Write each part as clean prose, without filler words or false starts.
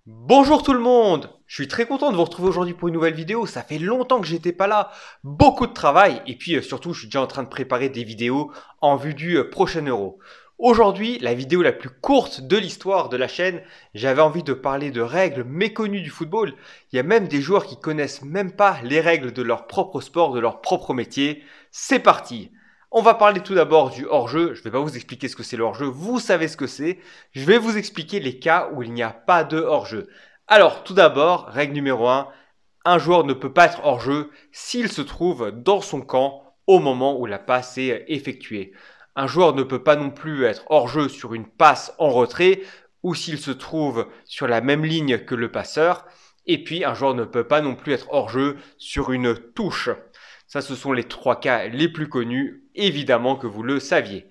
Bonjour tout le monde. Je suis très content de vous retrouver aujourd'hui pour une nouvelle vidéo. Ça fait longtemps que j'étais pas là. Beaucoup de travail. Et puis surtout, je suis déjà en train de préparer des vidéos en vue du prochain Euro. Aujourd'hui, la vidéo la plus courte de l'histoire de la chaîne. J'avais envie de parler de règles méconnues du football. Il y a même des joueurs qui connaissent même pas les règles de leur propre sport, de leur propre métier. C'est parti. On va parler tout d'abord du hors-jeu. Je ne vais pas vous expliquer ce que c'est le hors-jeu, vous savez ce que c'est. Je vais vous expliquer les cas où il n'y a pas de hors-jeu. Alors, tout d'abord, règle numéro un joueur ne peut pas être hors-jeu s'il se trouve dans son camp au moment où la passe est effectuée. Un joueur ne peut pas non plus être hors-jeu sur une passe en retrait ou s'il se trouve sur la même ligne que le passeur. Et puis, un joueur ne peut pas non plus être hors-jeu sur une touche. Ça, ce sont les trois cas les plus connus, évidemment que vous le saviez.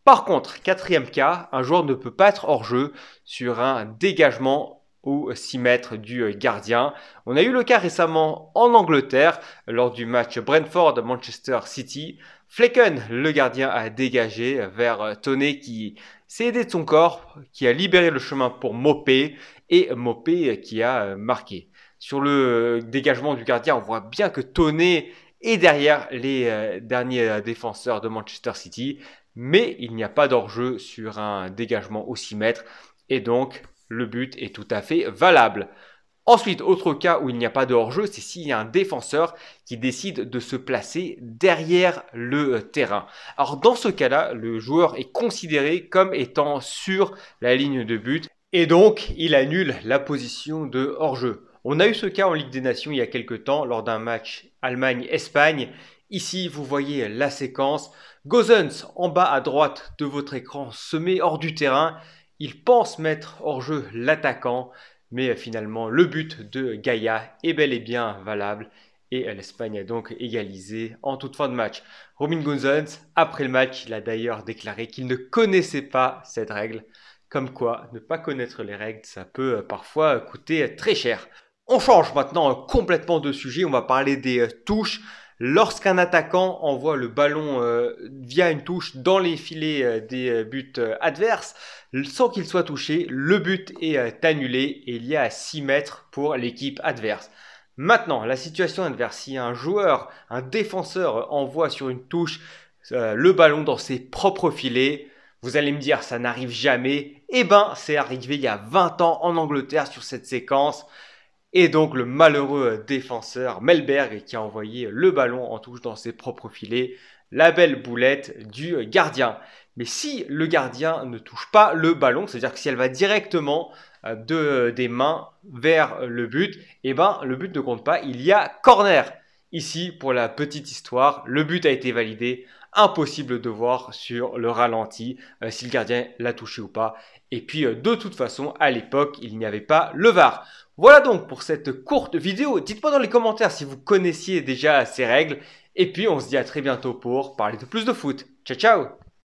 Par contre, quatrième cas, un joueur ne peut pas être hors jeu sur un dégagement au 6 mètres du gardien. On a eu le cas récemment en Angleterre lors du match Brentford-Manchester City. Flecken, le gardien, a dégagé vers Toney qui s'est aidé de son corps, qui a libéré le chemin pour Mopé et Mopé qui a marqué. Sur le dégagement du gardien, on voit bien que Toney et derrière les derniers défenseurs de Manchester City. Mais il n'y a pas d'hors-jeu sur un dégagement au 6 mètres et donc le but est tout à fait valable. Ensuite, autre cas où il n'y a pas de hors-jeu, c'est s'il y a un défenseur qui décide de se placer derrière le terrain. Alors dans ce cas-là, le joueur est considéré comme étant sur la ligne de but et donc il annule la position de hors-jeu. On a eu ce cas en Ligue des Nations il y a quelques temps lors d'un match Allemagne-Espagne. Ici, vous voyez la séquence. Gosens, en bas à droite de votre écran, se met hors du terrain. Il pense mettre hors jeu l'attaquant, mais finalement, le but de Gaïa est bel et bien valable. Et l'Espagne a donc égalisé en toute fin de match. Robin Gosens, après le match, il a d'ailleurs déclaré qu'il ne connaissait pas cette règle. Comme quoi, ne pas connaître les règles, ça peut parfois coûter très cher. On change maintenant complètement de sujet, on va parler des touches. Lorsqu'un attaquant envoie le ballon via une touche dans les filets des buts adverses, sans qu'il soit touché, le but est annulé et il y a 6 mètres pour l'équipe adverse. Maintenant, la situation adverse, si un joueur, un défenseur envoie sur une touche le ballon dans ses propres filets, vous allez me dire ça n'arrive jamais. Eh ben, c'est arrivé il y a 20 ans en Angleterre sur cette séquence. Et donc le malheureux défenseur Melberg qui a envoyé le ballon en touche dans ses propres filets, la belle boulette du gardien. Mais si le gardien ne touche pas le ballon, c'est-à-dire que si elle va directement des mains vers le but, eh ben le but ne compte pas, il y a corner. Ici, pour la petite histoire, le but a été validé. Impossible de voir sur le ralenti si le gardien l'a touché ou pas. Et puis de toute façon, à l'époque, il n'y avait pas le VAR. Voilà donc pour cette courte vidéo. Dites-moi dans les commentaires si vous connaissiez déjà ces règles. Et puis on se dit à très bientôt pour parler de plus de foot. Ciao ciao!